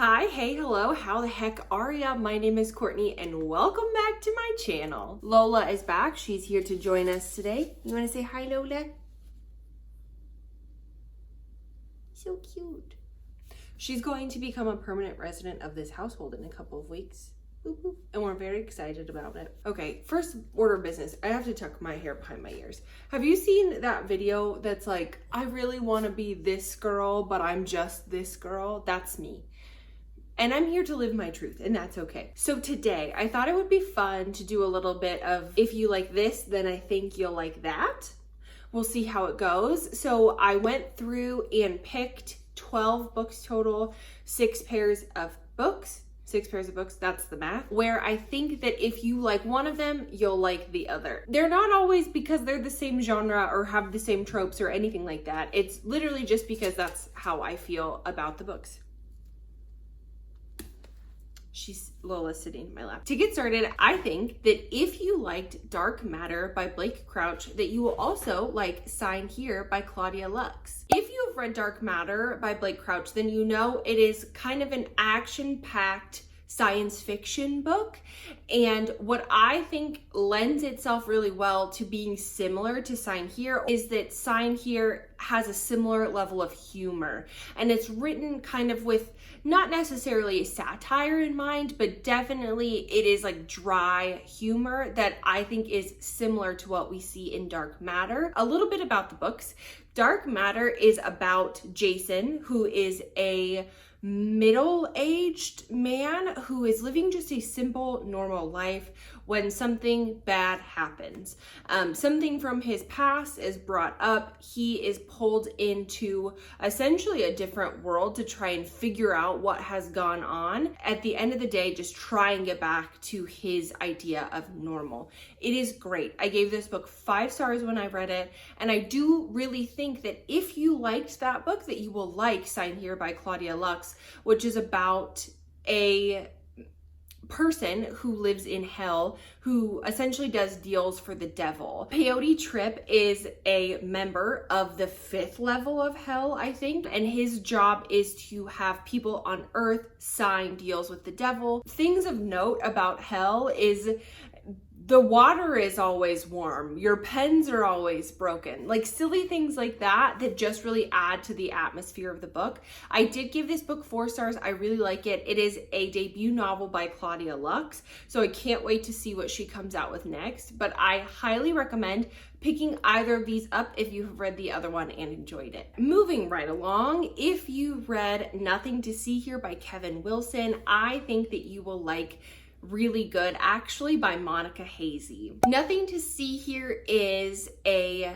Hi, hey, hello, how the heck are ya? My name is Courtney and welcome back to my channel. Lola is back. She's here to join us today. You want to say hi, Lola? So cute. She's going to become a permanent resident of this household in a couple of weeks. Boop, boop. And we're very excited about it. Okay, first order of business. I have to tuck my hair behind my ears. Have you seen that video that's like, I really want to be this girl, but I'm just this girl? That's me. And I'm here to live my truth, and that's okay. So today, I thought it would be fun to do a little bit of, if you like this, then I think you'll like that. We'll see how it goes. So I went through and picked 12 books total, 6 pairs of books, that's the math, where I think that if you like one of them, you'll like the other. They're not always because they're the same genre or have the same tropes or anything like that. It's literally just because that's how I feel about the books. Lola's sitting in my lap. To get started, I think that if you liked Dark Matter by Blake Crouch, that you will also like Sign Here by Claudia Lux. If you have read Dark Matter by Blake Crouch, then you know it is kind of an action-packed science fiction book, and what I think lends itself really well to being similar to Sign Here is that Sign Here has a similar level of humor, and it's written kind of with not necessarily a satire in mind, but definitely it is like dry humor that I think is similar to what we see in Dark Matter. A little bit about the books. Dark Matter is about Jason, who is a middle-aged man who is living just a simple, normal life when something bad happens. Something from his past is brought up. He is pulled into essentially a different world to try and figure out what has gone on. At the end of the day, just try and get back to his idea of normal. It is great. I gave this book 5 stars when I read it, and I do really think that if you liked that book, that you will like Sign Here by Claudia Lux, which is about a person who lives in hell who essentially does deals for the devil. Peyote Trip is a member of the 5th level of hell, I think, and his job is to have people on earth sign deals with the devil. Things of note about hell is the water is always warm. Your pens are always broken. Like silly things like that that just really add to the atmosphere of the book. I did give this book 4 stars. I really like it. It is a debut novel by Claudia Lux, so I can't wait to see what she comes out with next. But I highly recommend picking either of these up if you have read the other one and enjoyed it. Moving right along, if you read Nothing to See Here by Kevin Wilson, I think that you will like Really Good Actually by Monica Hazy. Nothing to See Here is a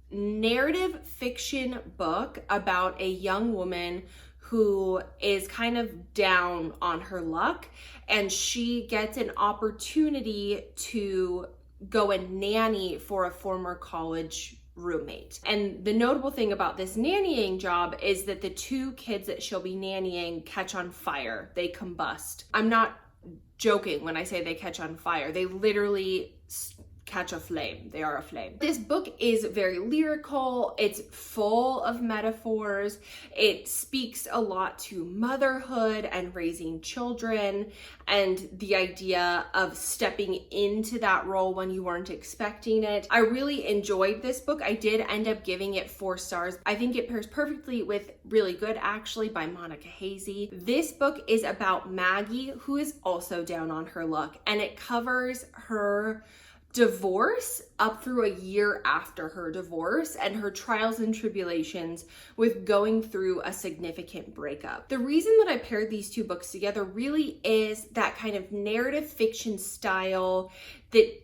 narrative fiction book about a young woman who is kind of down on her luck, and she gets an opportunity to go and nanny for a former college roommate. And the notable thing about this nannying job is that the 2 kids that she'll be nannying catch on fire. They combust. I'm not joking when I say they catch on fire. They literally catch a flame. They are a flame. This book is very lyrical. It's full of metaphors. It speaks a lot to motherhood and raising children and the idea of stepping into that role when you weren't expecting it. I really enjoyed this book. I did end up giving it 4 stars. I think it pairs perfectly with Really Good Actually by Monica Hazy. This book is about Maggie, who is also down on her luck, and it covers her divorce up through a year after her divorce and her trials and tribulations with going through a significant breakup. The reason that I paired these 2 books together really is that kind of narrative fiction style that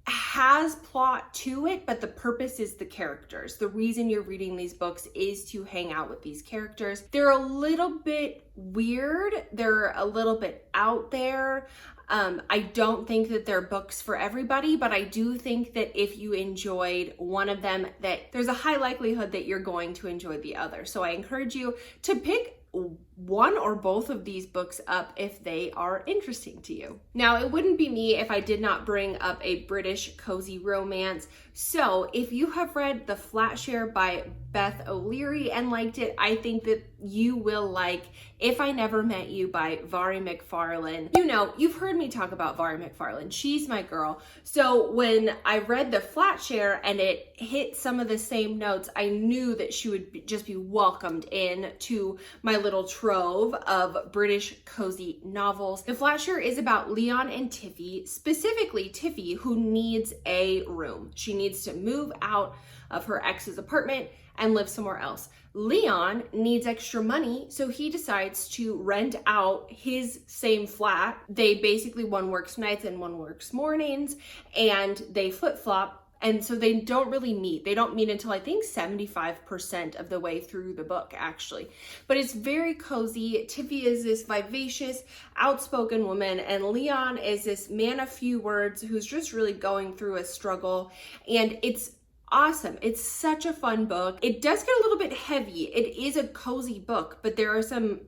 has plot to it, but the purpose is the characters. The reason you're reading these books is to hang out with these characters. They're a little bit weird. They're a little bit out there. I don't think that they're books for everybody, but I do think that if you enjoyed one of them, that there's a high likelihood that you're going to enjoy the other. So I encourage you to pick one or both of these books up if they are interesting to you. Now, it wouldn't be me if I did not bring up a British cozy romance. So if you have read The Flatshare by Beth O'Leary and liked it, I think that you will like If I Never Met You by Vari McFarlane. You know, you've heard me talk about Vari McFarlane. She's my girl. So when I read The Flatshare and it hit some of the same notes, I knew that she would just be welcomed in to my little trove of British cozy novels. The Flatshare is about Leon and Tiffy, specifically Tiffy, who needs a room. She needs to move out of her ex's apartment and live somewhere else. Leon needs extra money, so he decides to rent out his same flat. They basically, one works nights and one works mornings, and they flip-flop. And so they don't really meet. They don't meet until I think 75% of the way through the book, actually. But it's very cozy. Tiffy is this vivacious, outspoken woman, and Leon is this man of few words who's just really going through a struggle. And it's awesome. It's such a fun book. It does get a little bit heavy. It is a cozy book, but there are some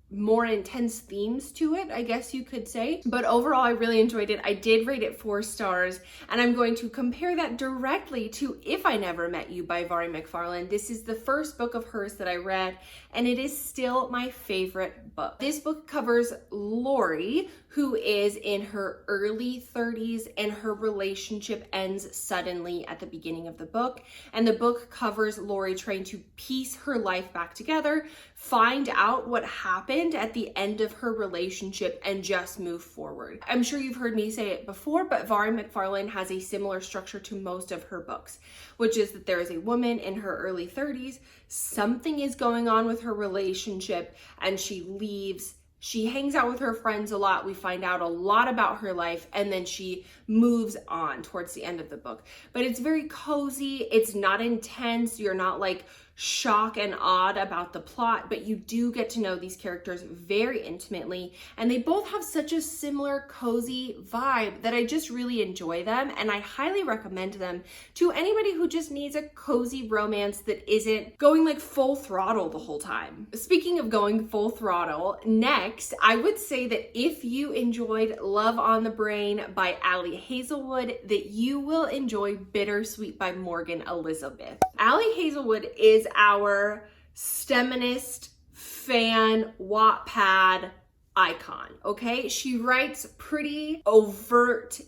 more intense themes to it, I guess you could say. But overall, I really enjoyed it. I did rate it 4 stars, and I'm going to compare that directly to If I Never Met You by Vari McFarlane. This is the first book of hers that I read, and it is still my favorite book. This book covers Lori, who is in her early 30s, and her relationship ends suddenly at the beginning of the book. And the book covers Lori trying to piece her life back together, find out what happened at the end of her relationship, and just move forward. I'm sure you've heard me say it before, but Vari McFarlane has a similar structure to most of her books, which is that there is a woman in her early 30s, something is going on with her relationship, and she leaves. She hangs out with her friends a lot. We find out a lot about her life, and then she moves on towards the end of the book. But it's very cozy. It's not intense. You're not like shock and awed about the plot, but you do get to know these characters very intimately, and they both have such a similar cozy vibe that I just really enjoy them, and I highly recommend them to anybody who just needs a cozy romance that isn't going like full throttle the whole time. Speaking of going full throttle, next, I would say that if you enjoyed Love on the Brain by Allie Hazelwood, that you will enjoy Bittersweet by Morgan Elizabeth. Allie Hazelwood is our STEMinist fan Wattpad icon, okay? She writes pretty overt,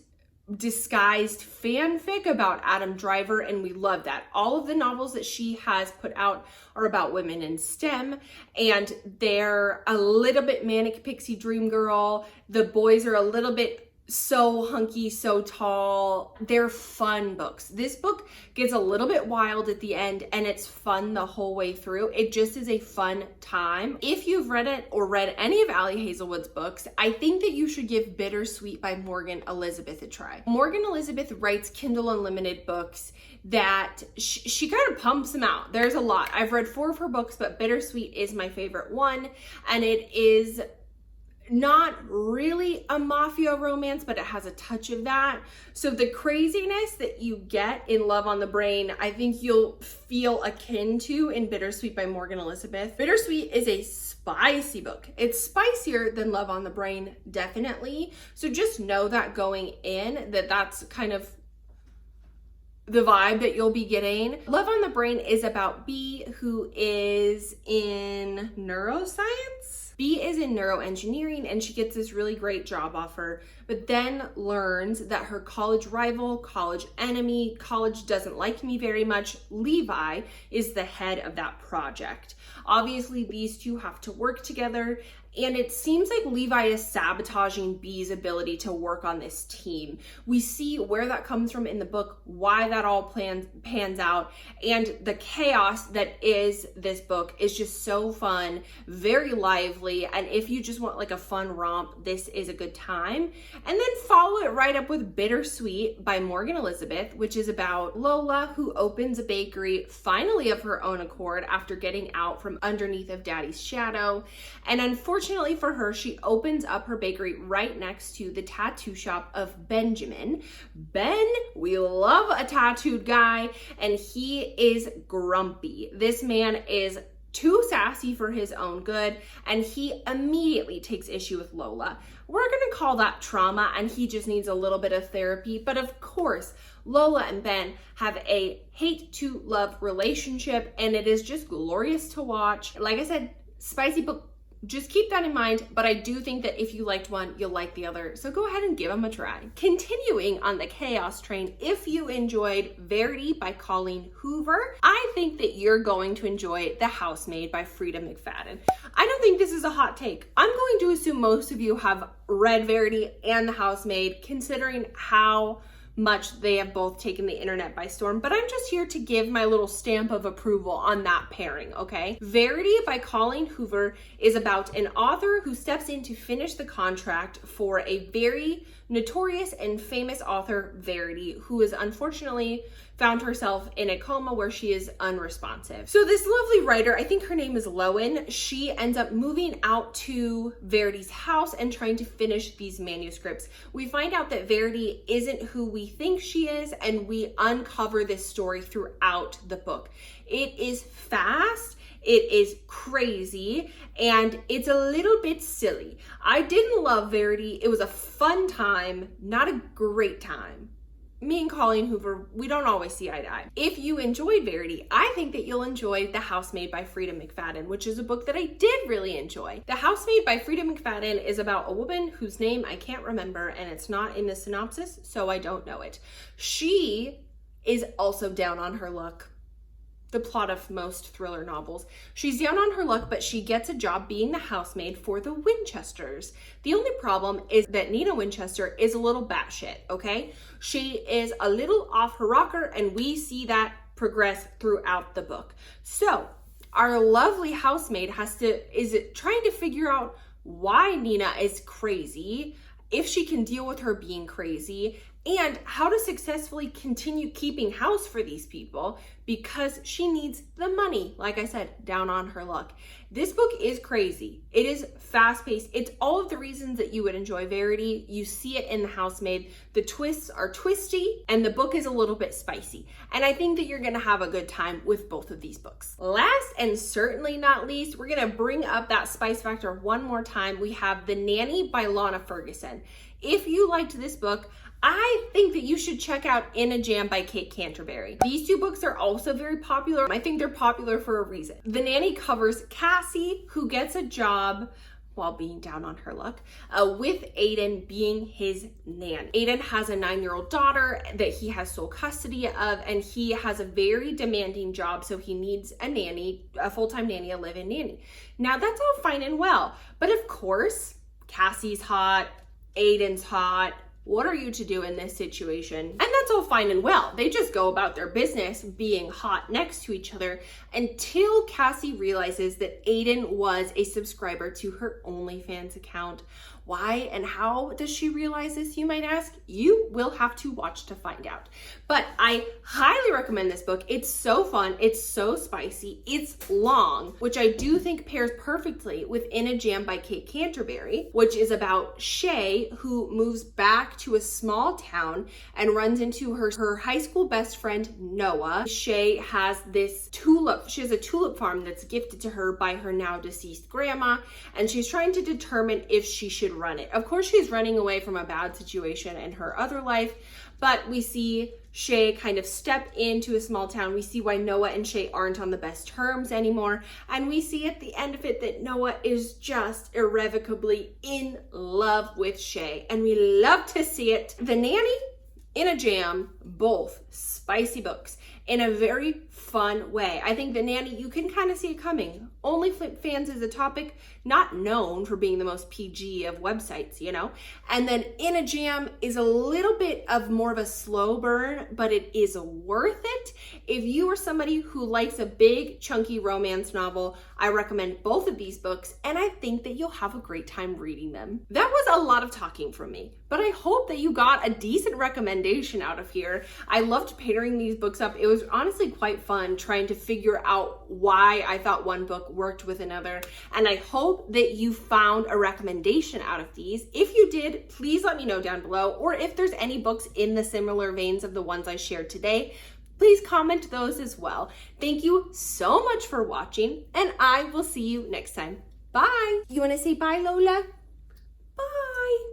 disguised fanfic about Adam Driver, and we love that. All of the novels that she has put out are about women in STEM, and they're a little bit manic pixie dream girl. The boys are a little bit so hunky, so tall. They're fun books. This book gets a little bit wild at the end, and it's fun the whole way through. It just is a fun time. If you've read it or read any of Allie Hazelwood's books, I think that you should give Bittersweet by Morgan Elizabeth a try. Morgan Elizabeth writes Kindle Unlimited books that she kind of pumps them out. There's a lot. I've read 4 of her books, but Bittersweet is my favorite one, and it is not really a mafia romance, but it has a touch of that. So the craziness that you get in Love on the Brain, I think you'll feel akin to in Bittersweet by Morgan Elizabeth. Bittersweet is a spicy book. It's spicier than Love on the Brain, definitely. So just know that going in, that's kind of the vibe that you'll be getting. Love on the Brain is about Bee, who is in neuroscience. Bee is in neuroengineering, and she gets this really great job offer, but then learns that her college rival, college enemy, college doesn't like me very much, Levi, is the head of that project. Obviously, these two have to work together, and it seems like Levi is sabotaging Bee's ability to work on this team. We see where that comes from in the book, why that all pans out, and the chaos that is this book is just so fun, very lively, and if you just want like a fun romp, this is a good time. And then follow it right up with Bittersweet by Morgan Elizabeth, which is about Lola, who opens a bakery finally of her own accord after getting out from underneath of Daddy's shadow. And unfortunately for her, she opens up her bakery right next to the tattoo shop of Benjamin. Ben, we love a tattooed guy, and he is grumpy. This man is too sassy for his own good, and he immediately takes issue with Lola. We're gonna call that trauma, and he just needs a little bit of therapy. But of course, Lola and Ben have a hate to love relationship, and it is just glorious to watch. Like I said, spicy book. Just keep that in mind, but I do think that if you liked one, you'll like the other, so go ahead and give them a try. Continuing on the chaos train, if you enjoyed Verity by Colleen Hoover, I think that you're going to enjoy The Housemaid by Freida McFadden. I don't think this is a hot take. I'm going to assume most of you have read Verity and The Housemaid, considering how much they have both taken the internet by storm, but I'm just here to give my little stamp of approval on that pairing, okay? Verity by Colleen Hoover is about an author who steps in to finish the contract for a very notorious and famous author, Verity, who has unfortunately found herself in a coma where she is unresponsive. So this lovely writer, I think her name is Lowen, she ends up moving out to Verity's house and trying to finish these manuscripts. We find out that Verity isn't who we think she is, and we uncover this story throughout the book. It is fast, it is crazy, and it's a little bit silly. I didn't love Verity. It was a fun time, not a great time. Me and Colleen Hoover, we don't always see eye to eye. If you enjoyed Verity, I think that you'll enjoy The Housemaid by Freida McFadden, which is a book that I did really enjoy. The Housemaid by Freida McFadden is about a woman whose name I can't remember, and it's not in the synopsis, so I don't know it. She is also down on her luck. The plot of most thriller novels. She's down on her luck, but she gets a job being the housemaid for the Winchesters. The only problem is that Nina Winchester is a little batshit, okay? She is a little off her rocker, and we see that progress throughout the book. So our lovely housemaid is trying to figure out why Nina is crazy, if she can deal with her being crazy, and how to successfully continue keeping house for these people because she needs the money. Like I said, down on her luck. This book is crazy. It is fast-paced. It's all of the reasons that you would enjoy Verity. You see it in The Housemaid. The twists are twisty, and the book is a little bit spicy. And I think that you're gonna have a good time with both of these books. Last and certainly not least, we're gonna bring up that spice factor one more time. We have The Nanny by Lana Ferguson. If you liked this book, I think that you should check out In a Jam by Kate Canterbury. These two books are also very popular. I think they're popular for a reason. The Nanny covers Cassie, who gets a job while being down on her luck, with Aiden being his nanny. Aiden has a 9-year-old daughter that he has sole custody of, and he has a very demanding job, so he needs a nanny, a full-time nanny, a live-in nanny. Now that's all fine and well, but of course, Cassie's hot, Aiden's hot. What are you to do in this situation? And that's all fine and well. They just go about their business being hot next to each other until Cassie realizes that Aiden was a subscriber to her OnlyFans account. Why and how does she realize this, you might ask? You will have to watch to find out. But I highly recommend this book. It's so fun. It's so spicy. It's long, which I do think pairs perfectly with In a Jam by Kate Canterbury, which is about Shay, who moves back to a small town and runs into her high school best friend, Noah. Shay has she has a tulip farm that's gifted to her by her now deceased grandma, and she's trying to determine if she should run it. Of course, she's running away from a bad situation in her other life, but we see Shay kind of step into a small town. We see why Noah and Shay aren't on the best terms anymore, and we see at the end of it that Noah is just irrevocably in love with Shay, and we love to see it. The Nanny, In a Jam, both spicy books in a very fun way. I think The Nanny, you can kind of see it coming. OnlyFans is a topic not known for being the most PG of websites, you know? And then In a Jam is a little bit of more of a slow burn, but it is worth it. If you are somebody who likes a big, chunky romance novel, I recommend both of these books, and I think that you'll have a great time reading them. That was a lot of talking from me, but I hope that you got a decent recommendation out of here. I loved pairing these books up. It was honestly quite fun trying to figure out why I thought one book worked with another, and I hope that you found a recommendation out of these. If you did, please let me know down below, or if there's any books in the similar veins of the ones I shared today, please comment those as well. Thank you so much for watching, and I will see you next time. Bye. You want to say bye, Lola? Bye.